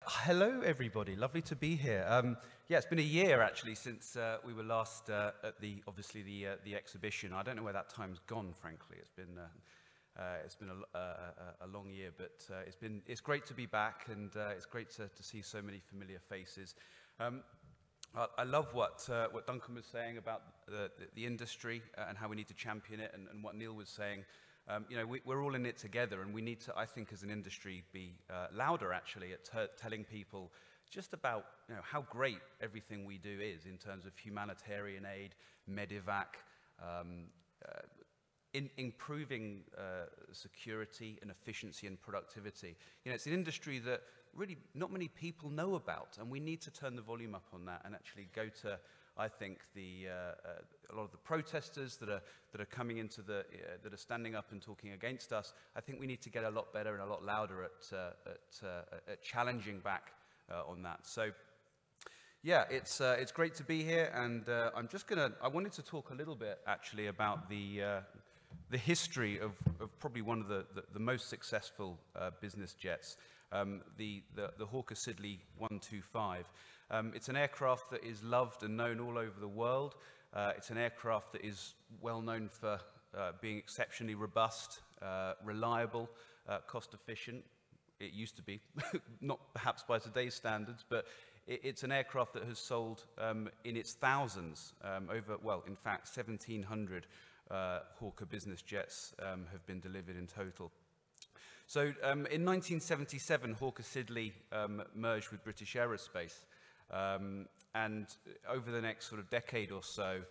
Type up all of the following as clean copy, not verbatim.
Hello, everybody. Lovely to be here. Yeah, it's been a year actually since we were last at obviously the exhibition. I don't know where that time's gone. Frankly, it's been a long year, but it's great to be back, and it's great to see so many familiar faces. I love what Duncan was saying about the industry and how we need to champion it, and what Neil was saying. You know, we're all in it together, and we need to, I think, as an industry, be louder actually at telling people just about how great everything we do is in terms of humanitarian aid, medevac, improving security and efficiency and productivity. You know, it's an industry that really not many people know about, and we need to turn the volume up on that and actually go to, I think, a lot of the protesters that are coming into that are standing up and talking against us. I think we need to get a lot better and a lot louder at challenging back on that. So, yeah, it's great to be here, and I wanted to talk a little bit actually about the history of probably one of the most successful business jets, the Hawker Siddeley 125. It's an aircraft that is loved and known all over the world. It's an aircraft that is well known for being exceptionally robust, reliable, cost efficient. It used to be, not perhaps by today's standards, but it's an aircraft that has sold in its thousands, in fact, 1,700 Hawker business jets have been delivered in total. So in 1977, Hawker Siddeley merged with British Aerospace. And over the next sort of decade or so,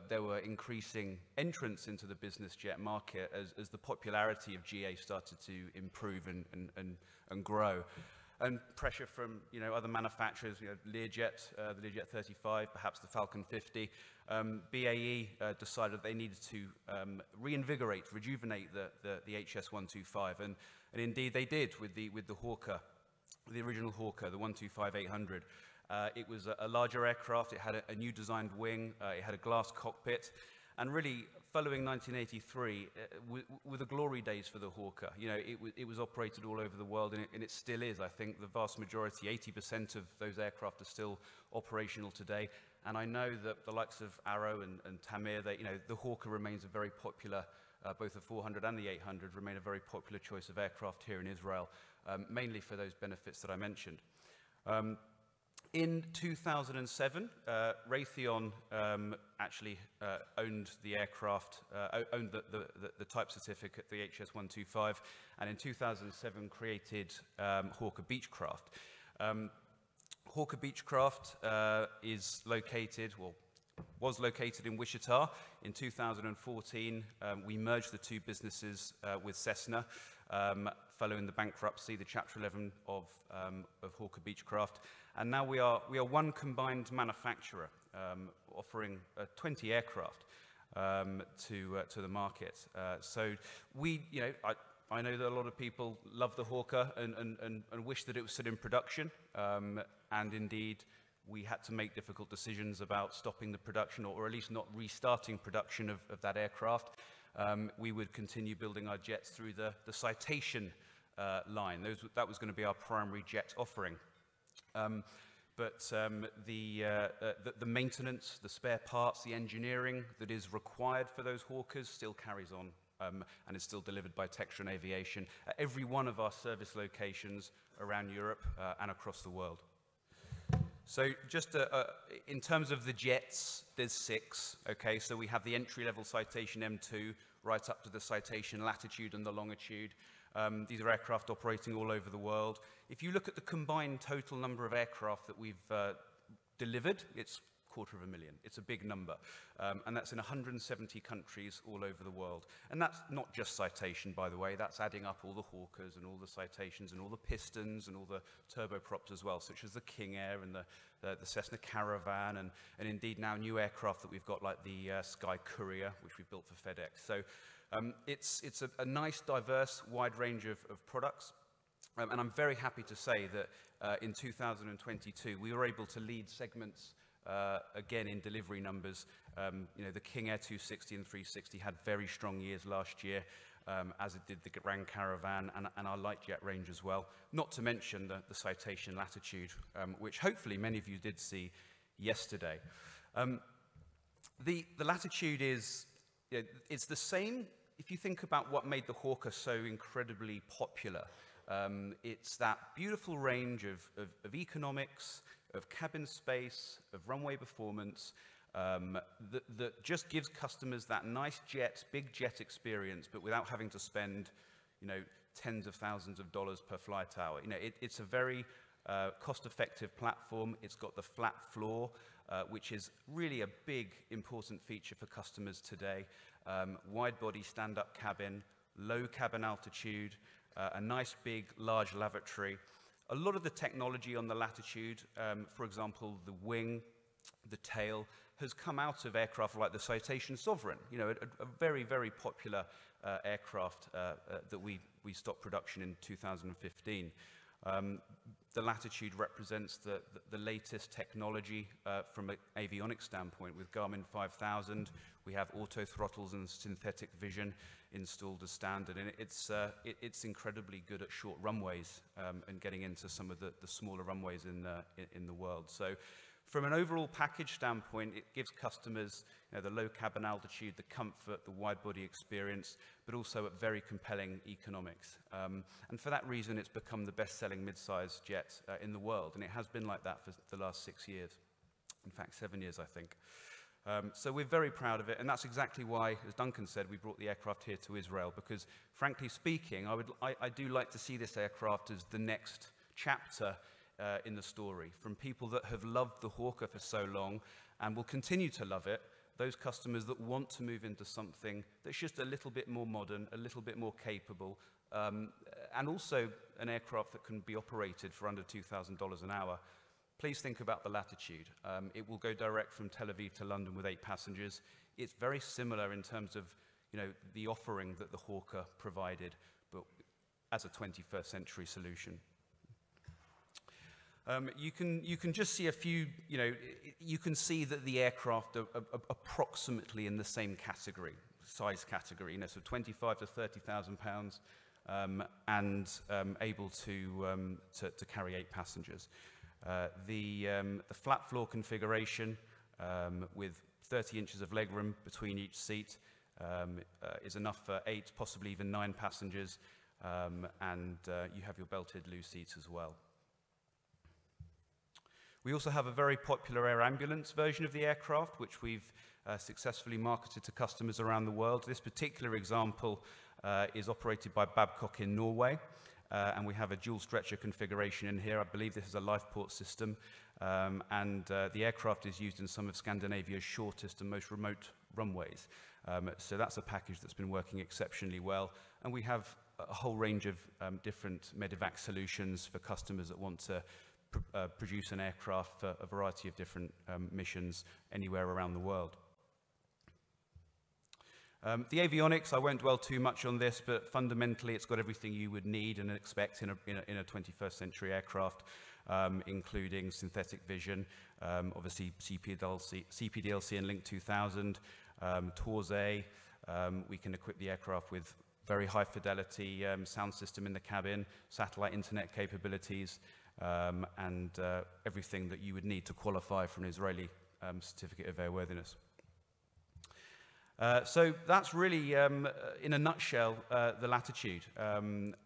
there were increasing entrants into the business jet market as the popularity of GA started to improve and grow. And pressure from other manufacturers, Learjet, the Learjet 35, perhaps the Falcon 50. BAE decided they needed to reinvigorate, rejuvenate the HS-125, and indeed they did with the Hawker, the original Hawker, the 125-800. It was a larger aircraft. It had a new designed wing. It had a glass cockpit. And really, following 1983, were the glory days for the Hawker. It was operated all over the world, and it still is. I think the vast majority, 80% of those aircraft are still operational today. And I know that the likes of Arrow and Tamir, the Hawker remains a very popular, both the 400 and the 800 remain a very popular choice of aircraft here in Israel, mainly for those benefits that I mentioned. In 2007, Raytheon actually owned the aircraft, owned the type certificate, the HS-125, and in 2007 created Hawker Beechcraft. Hawker Beechcraft was located in Wichita. In 2014, we merged the two businesses with Cessna, following the bankruptcy, the Chapter 11 of Hawker Beechcraft. And now we are one combined manufacturer, offering 20 aircraft to the market. So I know that a lot of people love the Hawker and wish that it was still in production. And indeed, we had to make difficult decisions about stopping the production, or at least not restarting production of that aircraft. We would continue building our jets through the Citation line. That was going to be our primary jet offering. But the maintenance, the spare parts, the engineering that is required for those Hawkers still carries on and is still delivered by Textron Aviation at every one of our service locations around Europe and across the world. So just in terms of the jets, there's 6, okay? So we have the entry-level Citation M2 right up to the Citation Latitude and the Longitude. These are aircraft operating all over the world. If you look at the combined total number of aircraft that we've delivered, it's 250,000. It's a big number. And that's in 170 countries all over the world. And that's not just Citation, by the way. That's adding up all the Hawkers and all the Citations and all the Pistons and all the turboprops as well, such as the King Air and the Cessna Caravan, and indeed now new aircraft that we've got like the Sky Courier, which we built for FedEx. So it's a nice, diverse, wide range of products. And I'm very happy to say that in 2022, we were able to lead segments again in delivery numbers. The King Air 260 and 360 had very strong years last year. as it did the Grand Caravan and our light jet range as well, not to mention the Citation Latitude, which hopefully many of you did see yesterday. The Latitude is, it's the same, if you think about what made the Hawker so incredibly popular. It's that beautiful range of economics, of cabin space, of runway performance, that just gives customers that nice jet, big jet experience, but without having to spend, tens of thousands of dollars per flight hour. It's a very cost-effective platform. It's got the flat floor, which is really a big, important feature for customers today. Wide-body stand-up cabin, low cabin altitude, a nice, big, large lavatory. A lot of the technology on the Latitude, for example, the wing, the tail, has come out of aircraft like the Citation Sovereign, a very, very popular aircraft that we stopped production in 2015. The Latitude represents the latest technology from an avionics standpoint. With Garmin 5000, we have auto throttles and synthetic vision installed as standard, and it's incredibly good at short runways and getting into some of the smaller runways in the world. So, from an overall package standpoint, it gives customers the low cabin altitude, the comfort, the wide-body experience, but also at very compelling economics. And for that reason, it's become the best-selling mid-size jet in the world, and it has been like that for the last 6 years. In fact, 7 years, I think. So we're very proud of it, and that's exactly why, as Duncan said, we brought the aircraft here to Israel, because, frankly speaking, I do like to see this aircraft as the next chapter in the story. From people that have loved the Hawker for so long and will continue to love it, those customers that want to move into something that's just a little bit more modern, a little bit more capable, and also an aircraft that can be operated for under $2,000 an hour. Please think about the Latitude. It will go direct from Tel Aviv to London with 8 passengers. It's very similar in terms of the offering that the Hawker provided, but as a 21st century solution. You can just see a few, you can see that the aircraft are approximately in the same category, size category, so 25 to 30,000 pounds, and able to carry 8 passengers. The flat floor configuration with 30 inches of legroom between each seat is enough for 8, possibly even 9 passengers, and you have your belted loose seats as well. We also have a very popular air ambulance version of the aircraft, which we've successfully marketed to customers around the world. This particular example is operated by Babcock in Norway, and we have a dual stretcher configuration in here. I believe this is a LifePort system, and the aircraft is used in some of Scandinavia's shortest and most remote runways. So that's a package that's been working exceptionally well, and we have a whole range of different medevac solutions for customers that want to produce an aircraft for a variety of different missions anywhere around the world. The avionics, I won't dwell too much on this, but fundamentally it's got everything you would need and expect in a 21st century aircraft, including synthetic vision, obviously CPDLC and Link 2000, TORS-A. We can equip the aircraft with very high fidelity sound system in the cabin, satellite internet capabilities, and everything that you would need to qualify for an Israeli certificate of airworthiness. So that's really, in a nutshell, the Latitude. One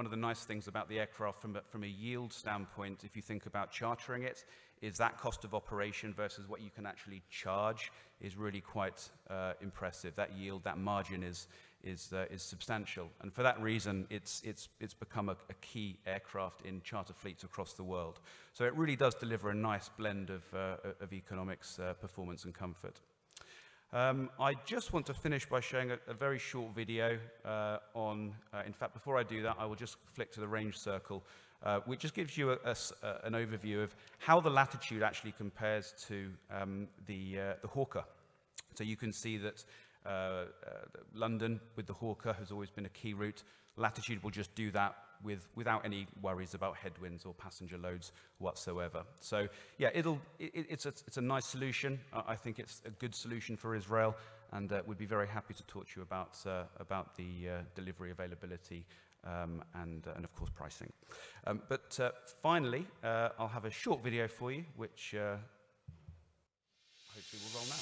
of the nice things about the aircraft from a yield standpoint, if you think about chartering it, is that cost of operation versus what you can actually charge is really quite impressive. That yield, that margin is substantial, and for that reason, it's become a key aircraft in charter fleets across the world. So it really does deliver a nice blend of economics, performance, and comfort. I just want to finish by showing a very short video in fact, before I do that, I will just flick to the range circle, which just gives you an overview of how the Latitude actually compares to the Hawker. So you can see that London with the Hawker has always been a key route. Latitude will just do that without any worries about headwinds or passenger loads whatsoever. So yeah, it's a nice solution. I think it's a good solution for Israel, and we'd be very happy to talk to you about the delivery availability and of course pricing. But finally, I'll have a short video for you, which hopefully will roll now.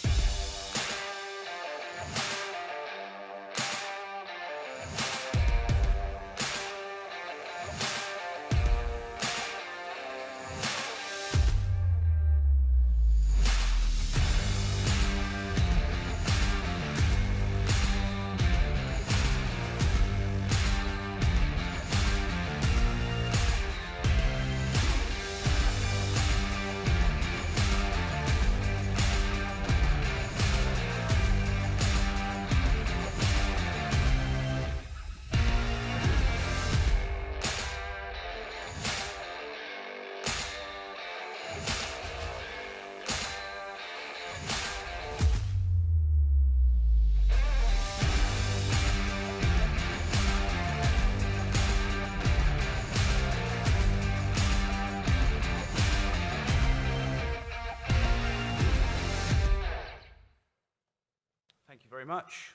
Thank you very much.